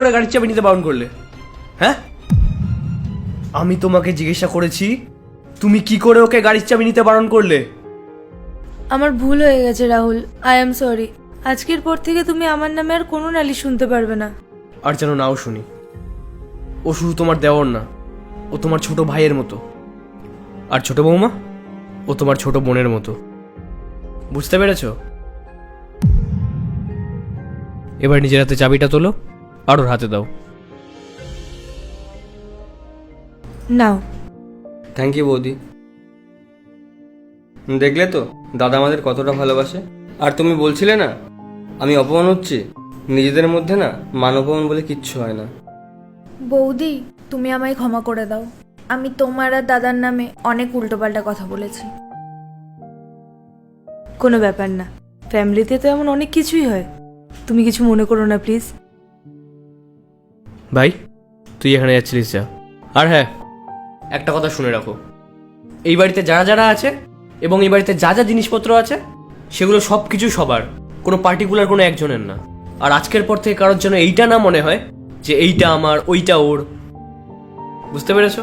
করে গাড়ির চাবি নিতে বারণ করলে? হ্যাঁ, আমি তোমাকে জিজ্ঞাসা করেছি তুমি কি করে ওকে গাড়ির চাবি নিতে বারণ করলে? আমার ভুল হয়ে গেছে রাহুল, আই এম সরি। আজকের পর থেকে তুমি আমার নামে আর কোনো নালিশ শুনতে পারবে না। আর যেন নাও শুনি। ও শুধু তোমার দেওর না, ও তোমার ছোট ভাইয়ের মতো। আর ছোট বৌমা, ও তোমার ছোট বোনের মতো। বুঝতে পেরেছ? এবার নিজের হাতে চাবিটা তোলো আর ওর হাতে দাও। নাও। থ্যাংক ইউ বৌদি। দেখলে তো দাদা আমাদের কতটা ভালোবাসে। আর তুমি বলছিলে না আমি অপমান হচ্ছি, নিজেদের মধ্যে না মান অপমান বলে কিচ্ছু হয় না। বৌদি, তুমি আমায় ক্ষমা করে দাও। আমি তোমার আর দাদার নামে অনেক উল্টোপাল্টা কথা বলেছি। কোনো ব্যাপার না, ফ্যামিলিতে তো এমন অনেক কিছুই হয়। তুমি কিছু মনে করো না প্লিজ। ভাই, তুই এখানে যাচ্ছিলিস যা। আর হ্যাঁ, একটা কথা শুনে রাখো, এই বাড়িতে যারা যারা আছে এবং এই বাড়িতে যা যা জিনিসপত্র আছে সেগুলো সব কিছু সবার, কোনো পার্টিকুলার কোনো একজনের না। আর আজকের পর থেকে কারোর জন্য এইটা না মনে হয় যে এইটা আমার ওইটা ওর। বুঝতে পেরেছো?